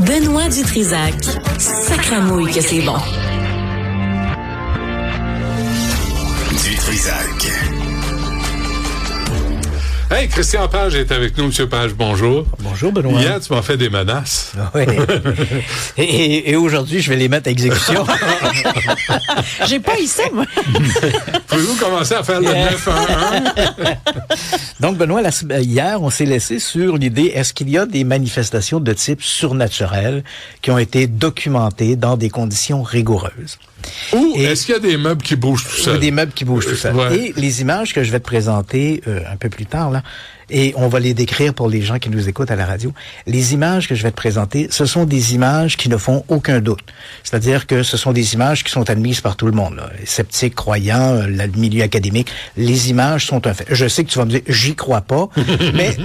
Benoît Dutrisac. Sacramouille que c'est bon. Dutrisac. Hey, Christian Page est avec nous. Monsieur Page, bonjour. Bonjour, Benoît. Hier, tu m'as fait des menaces. Oui. Et aujourd'hui, je vais les mettre à exécution. J'ai pas eu ça, moi. Pouvez-vous commencer à faire le 9-1-1? Donc, Benoît, hier, on s'est laissé sur l'idée, est-ce qu'il y a des manifestations de type surnaturel qui ont été documentées dans des conditions rigoureuses? Ou est-ce qu'il y a des meubles qui bougent tout seuls? Des meubles qui bougent tout seuls. Ouais. Et les images que je vais te présenter un peu plus tard, là, et on va les décrire pour les gens qui nous écoutent à la radio. Les images que je vais te présenter, ce sont des images qui ne font aucun doute. C'est-à-dire que ce sont des images qui sont admises par tout le monde, là. Les sceptiques, croyants, le milieu académique. Les images sont un fait. Je sais que tu vas me dire, j'y crois pas, mais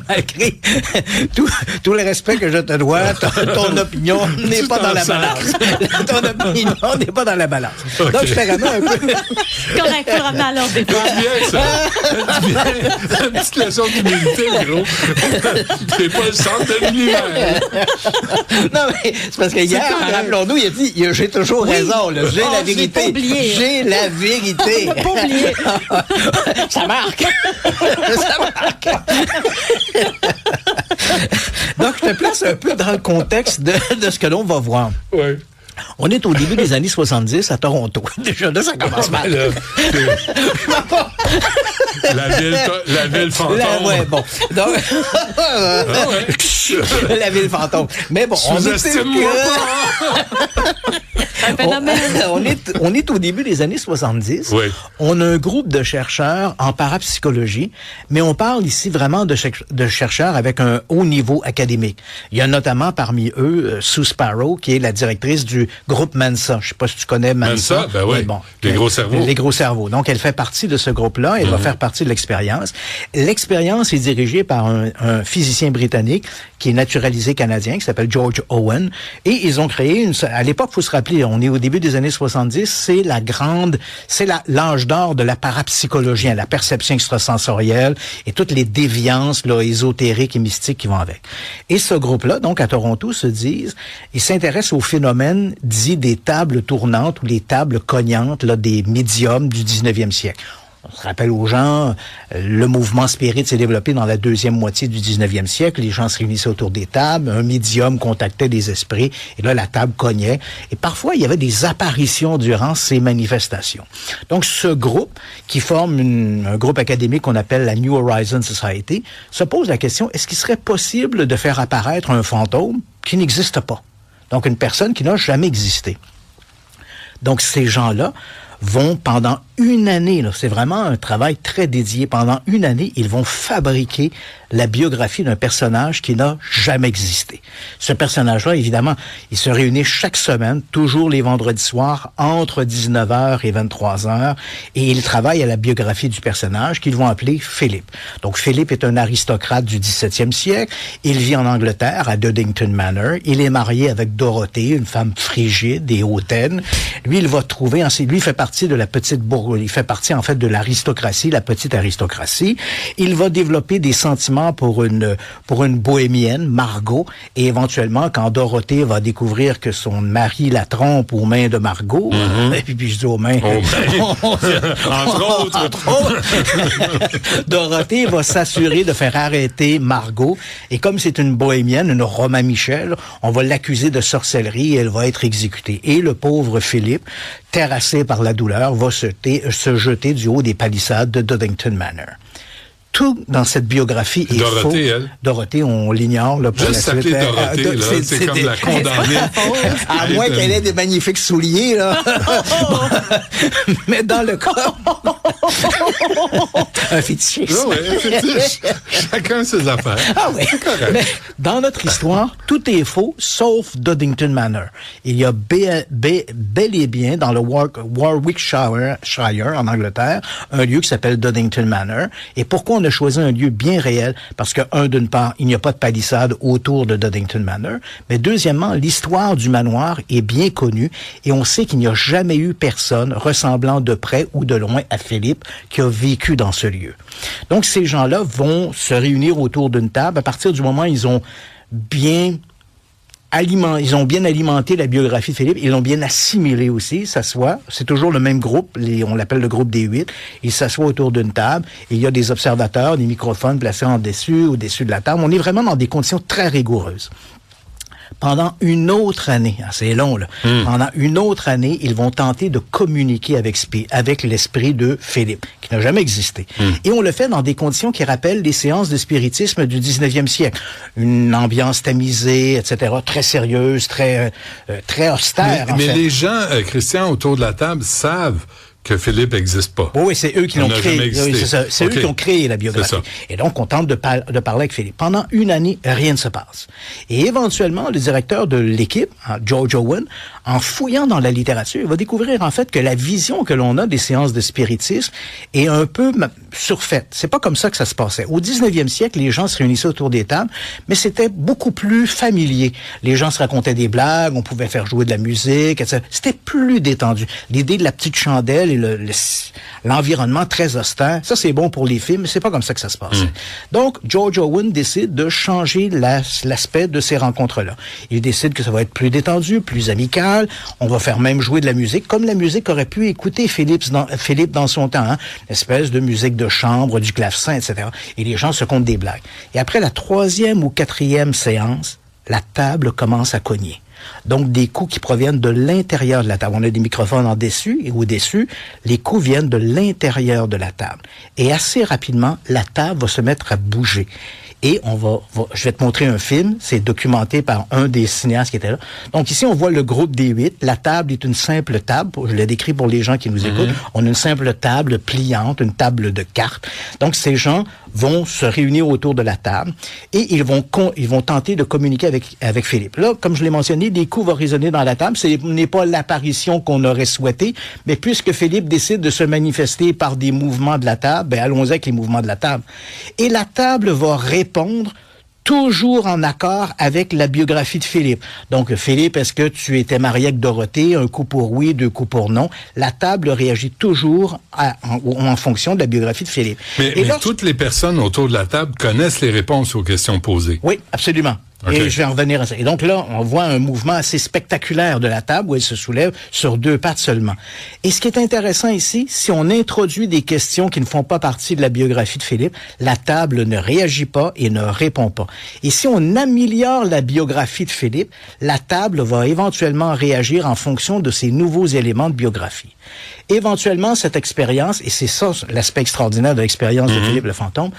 malgré tout le respect que je te dois, ton opinion n'est pas dans la balance. Ton opinion n'est pas dans la balance. Okay. Donc, je te ramène un peu. Correct, faut ramener à l'ordre des fois. C'est bien, ça. Une petite leçon d'humilité, gros. T'es pas le centre de l'univers. Non, mais c'est parce que hier, rappelons-nous, il a dit, j'ai toujours raison, là. J'ai la vérité. J'ai la vérité. Pas oublier. Ça marque. Ça marque. Donc, je te place un peu dans le contexte de ce que l'on va voir. Oui. On est au début des années 70 à Toronto. Déjà là, ça commence mal. La ville fantôme. Ouais, bon. Donc, la ville fantôme. Mais bon, on est au début des années 70. Oui. On a un groupe de chercheurs en parapsychologie, mais on parle ici vraiment de chercheurs avec un haut niveau académique. Il y a notamment parmi eux Sue Sparrow, qui est la directrice du groupe Mensa. Je sais pas si tu connais Mensa. Ben oui. Bon, les gros cerveaux. Les gros cerveaux. Donc, elle fait partie de ce groupe-là. Elle va faire partie de l'expérience. L'expérience est dirigée par un physicien britannique qui est naturalisé canadien, qui s'appelle George Owen. Et ils ont créé à l'époque, faut se rappeler, on est au début des années 70, c'est l'âge d'or de la parapsychologie, la perception extrasensorielle et toutes les déviances, là, ésotériques et mystiques qui vont avec. Et ce groupe-là, donc, à Toronto, ils s'intéressent au phénomène dit des tables tournantes ou les tables cognantes, là, des médiums du 19e siècle. On se rappelle aux gens, le mouvement spirit s'est développé dans la deuxième moitié du 19e siècle. Les gens se réunissaient autour des tables, un médium contactait des esprits, et là, la table cognait. Et parfois, il y avait des apparitions durant ces manifestations. Donc, ce groupe, qui forme un groupe académique qu'on appelle la New Horizon Society, se pose la question, est-ce qu'il serait possible de faire apparaître un fantôme qui n'existe pas? Donc, une personne qui n'a jamais existé. Donc, ces gens-là vont pendant une année, là, c'est vraiment un travail très dédié, pendant une année, ils vont fabriquer la biographie d'un personnage qui n'a jamais existé. Ce personnage-là, évidemment, il se réunit chaque semaine, toujours les vendredis soirs, entre 19h et 23h, et il travaille à la biographie du personnage qu'ils vont appeler Philippe. Donc, Philippe est un aristocrate du 17e siècle. Il vit en Angleterre, à Doddington Manor. Il est marié avec Dorothée, une femme frigide et hautaine. Lui, il va trouver, lui, il fait partie de la petite bourgeoisie. Il fait partie, en fait, de l'aristocratie, la petite aristocratie. Il va développer des sentiments pour une bohémienne, Margot, et éventuellement, quand Dorothée va découvrir que son mari la trompe aux mains de Margot, et puis je dis aux mains, entre autres, Dorothée va s'assurer de faire arrêter Margot, et comme c'est une bohémienne, une Roma Michel, on va l'accuser de sorcellerie et elle va être exécutée. Et le pauvre Philippe, terrassé par la douleur, va se jeter du haut des palissades de Doddington Manor. Tout dans cette biographie est faux. Dorothée, on l'ignore. Là, pour juste la suite. Dorothée, là, c'est comme la condamnée. À moins qu'elle ait des magnifiques souliers, là. Mais dans le cas... un fétichisme. Oui, un fétiche. Chacun ses affaires. Ah oui. Mais dans notre histoire, tout est faux, sauf Doddington Manor. Il y a bel et bien, dans le Warwickshire, en Angleterre, un lieu qui s'appelle Doddington Manor. Et pourquoi on a choisi un lieu bien réel? Parce que, d'une part, il n'y a pas de palissade autour de Doddington Manor. Mais deuxièmement, l'histoire du manoir est bien connue et on sait qu'il n'y a jamais eu personne ressemblant de près ou de loin à Philippe qui a vécu dans ce lieu. Donc, ces gens-là vont se réunir autour d'une table à partir du moment où ils ont bien ils ont bien alimenté la biographie de Philippe, ils l'ont bien assimilé aussi, s'assoient, c'est toujours le même groupe, on l'appelle le groupe des 8, ils s'assoient autour d'une table, et il y a des observateurs, des microphones placés au-dessus de la table. On est vraiment dans des conditions très rigoureuses. Pendant une autre année, c'est long là, pendant une autre année, ils vont tenter de communiquer avec l'esprit de Philippe, qui n'a jamais existé. Et on le fait dans des conditions qui rappellent les séances de spiritisme du 19e siècle. Une ambiance tamisée, etc., très sérieuse, très austère. Mais les gens, Christian, autour de la table savent que Philippe n'existe pas. Oui, c'est eux qui l'ont créé. C'est eux qui ont créé la biographie. Et donc, on tente de parler avec Philippe. Pendant une année, rien ne se passe. Et éventuellement, le directeur de l'équipe, George Owen, en fouillant dans la littérature, va découvrir en fait que la vision que l'on a des séances de spiritisme est un peu surfaite. C'est pas comme ça que ça se passait. Au 19e siècle, les gens se réunissaient autour des tables, mais c'était beaucoup plus familier. Les gens se racontaient des blagues, on pouvait faire jouer de la musique, etc. C'était plus détendu. L'idée de la petite chandelle et l'environnement très austère, ça c'est bon pour les films, mais c'est pas comme ça que ça se passe. Donc, George Owen décide de changer l'aspect de ces rencontres-là. Il décide que ça va être plus détendu, plus amical, on va faire même jouer de la musique, comme la musique aurait pu écouter Philippe dans son temps, hein? Une espèce de musique de chambre, du clavecin, etc. Et les gens se content des blagues. Et après la 3e ou 4e séance, la table commence à cogner. Donc, des coups qui proviennent de l'intérieur de la table. On a des microphones en dessus et au-dessus. Les coups viennent de l'intérieur de la table. Et assez rapidement, la table va se mettre à bouger. Et je vais te montrer un film, c'est documenté par un des cinéastes qui était là. Donc ici, on voit le groupe des 8. La table est une simple table, je l'ai décrit pour les gens qui nous écoutent. On a une simple table pliante, une table de cartes. Donc ces gens vont se réunir autour de la table et ils vont tenter de communiquer avec Philippe. Là, comme je l'ai mentionné, des coups vont résonner dans la table. Ce n'est pas l'apparition qu'on aurait souhaité, mais puisque Philippe décide de se manifester par des mouvements de la table, ben allons-y avec les mouvements de la table. Et la table va répondre toujours en accord avec la biographie de Philippe. Donc, Philippe, est-ce que tu étais marié avec Dorothée? Un coup pour oui, 2 coups pour non. La table réagit toujours en fonction de la biographie de Philippe. Mais toutes les personnes autour de la table connaissent les réponses aux questions posées. Oui, absolument. Okay. Et je vais en revenir à ça. Et donc là, on voit un mouvement assez spectaculaire de la table où elle se soulève sur 2 pattes seulement. Et ce qui est intéressant ici, si on introduit des questions qui ne font pas partie de la biographie de Philippe, la table ne réagit pas et ne répond pas. Et si on améliore la biographie de Philippe, la table va éventuellement réagir en fonction de ces nouveaux éléments de biographie. Éventuellement, cette expérience, et c'est ça l'aspect extraordinaire de l'expérience de Philippe le fantôme,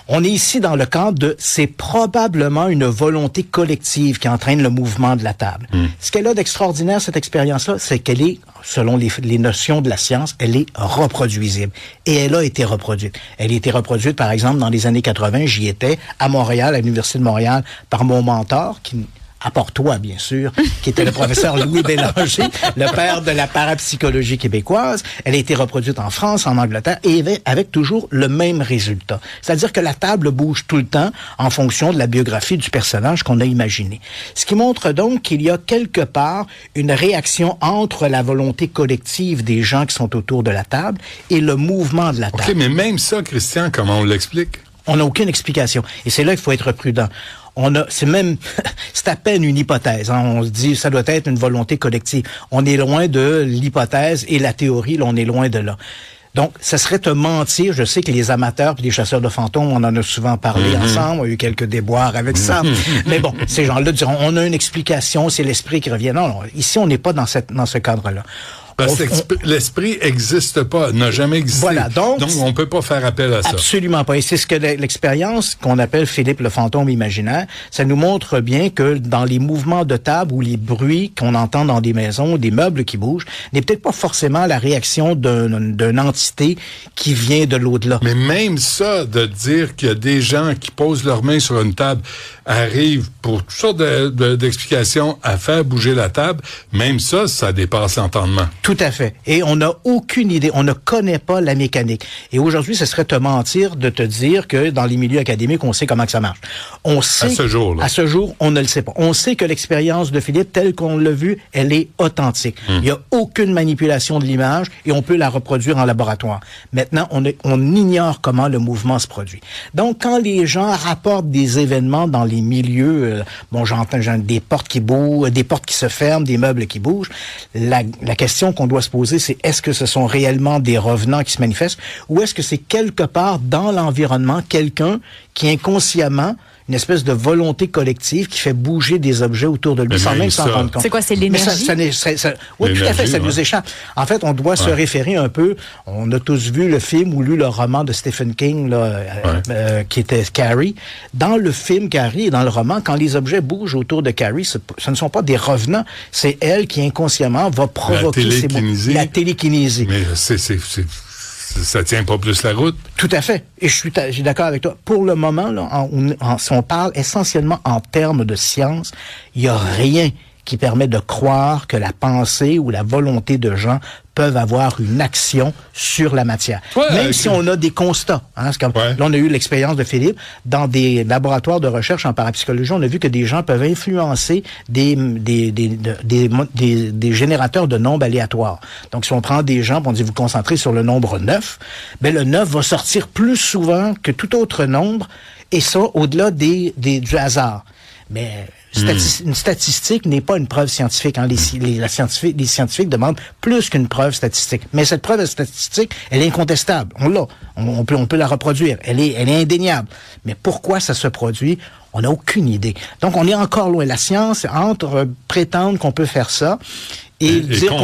on est ici dans le cadre de c'est probablement une volonté collective qui entraîne le mouvement de la table. Ce qu'elle a d'extraordinaire, cette expérience-là, c'est qu'elle est, selon les notions de la science, elle est reproduisible. Et elle a été reproduite. Elle a été reproduite, par exemple, dans les années 80, j'y étais, à Montréal, à l'Université de Montréal, par mon mentor, à Portois, bien sûr, qui était le professeur Louis Bélanger, le père de la parapsychologie québécoise. Elle a été reproduite en France, en Angleterre, et avec toujours le même résultat. C'est-à-dire que la table bouge tout le temps en fonction de la biographie du personnage qu'on a imaginé. Ce qui montre donc qu'il y a quelque part une réaction entre la volonté collective des gens qui sont autour de la table et le mouvement de la table. OK, mais même ça, Christian, comment on l'explique? On n'a aucune explication. Et c'est là qu'il faut être prudent. C'est à peine une hypothèse. Hein. On se dit, ça doit être une volonté collective. On est loin de l'hypothèse et la théorie, là, on est loin de là. Donc, ça serait te mentir. Je sais que les amateurs et les chasseurs de fantômes, on en a souvent parlé ensemble. On a eu quelques déboires avec ça. Mais bon, ces gens-là diront, on a une explication, c'est l'esprit qui revient. Non, ici, on n'est pas dans ce cadre-là. Parce que l'esprit n'existe pas, n'a jamais existé. Voilà, donc on peut pas faire appel à ça. Absolument pas. Et c'est ce que l'expérience qu'on appelle Philippe le fantôme imaginaire, ça nous montre bien que dans les mouvements de table ou les bruits qu'on entend dans des maisons, des meubles qui bougent, n'est peut-être pas forcément la réaction d'une entité qui vient de l'au-delà. Mais même ça, de dire qu'il y a des gens qui posent leurs mains sur une table, arrivent pour toutes sortes d'explications à faire bouger la table, même ça dépasse l'entendement. Tout à fait. Et on n'a aucune idée, on ne connaît pas la mécanique. Et aujourd'hui, ce serait te mentir de te dire que dans les milieux académiques, on sait comment que ça marche. On sait, à ce jour, on ne le sait pas. On sait que l'expérience de Philippe, telle qu'on l'a vue, elle est authentique. Il n'y a aucune manipulation de l'image et on peut la reproduire en laboratoire. Maintenant, on ignore comment le mouvement se produit. Donc, quand les gens rapportent des événements dans les milieux, j'entends des portes qui bougent, des portes qui se ferment, des meubles qui bougent, la question qu'on doit se poser, c'est est-ce que ce sont réellement des revenants qui se manifestent ou est-ce que c'est quelque part dans l'environnement quelqu'un qui inconsciemment une espèce de volonté collective qui fait bouger des objets autour de lui sans même s'en rendre compte. C'est quoi, c'est l'énergie? Oui, tout à fait, ça nous échappe. En fait, on doit se référer un peu, on a tous vu le film ou lu le roman de Stephen King, là, qui était Carrie. Dans le film Carrie et dans le roman, quand les objets bougent autour de Carrie, ce ne sont pas des revenants, c'est elle qui inconsciemment va provoquer la télékinésie. Mais ça tient pas plus la route. Tout à fait. Et je suis d'accord avec toi. Pour le moment, là, si on parle essentiellement en termes de science, il n'y a rien qui permet de croire que la pensée ou la volonté de gens peuvent avoir une action sur la matière. Même si on a des constats. Hein, c'est comme, là, on a eu l'expérience de Philippe. Dans des laboratoires de recherche en parapsychologie, on a vu que des gens peuvent influencer des générateurs de nombres aléatoires. Donc, si on prend des gens, on dit vous concentrez sur le nombre 9, ben le 9 va sortir plus souvent que tout autre nombre, et ça, au-delà du hasard. Mais une statistique n'est pas une preuve scientifique. Hein. Les scientifiques demandent plus qu'une preuve statistique. Mais cette preuve statistique, elle est incontestable. On l'a. On peut la reproduire. Elle est indéniable. Mais pourquoi ça se produit? On n'a aucune idée. Donc, on est encore loin. La science, entre prétendre qu'on peut faire ça et dire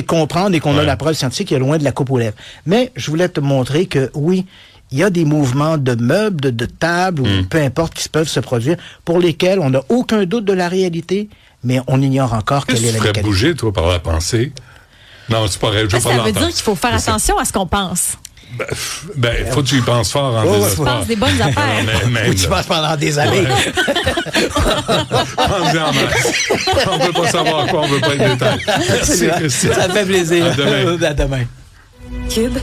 comprendre et qu'on a la preuve scientifique, il est loin de la coupe aux lèvres. Mais je voulais te montrer que oui, il y a des mouvements de meubles, de tables, ou peu importe, qui peuvent se produire, pour lesquels on n'a aucun doute de la réalité, mais on ignore encore quelle est la mécanique. Tu ferais bouger, toi, par la pensée? Non, c'est pas vrai. Ça veut dire qu'il faut faire attention à ce qu'on pense. Faut que tu y penses fort en désespoir. Tu penses des bonnes affaires. Oui, tu penses pendant des années. On ne peut pas savoir quoi, on ne veut pas être détail. Ça fait plaisir. À demain. À demain. Cube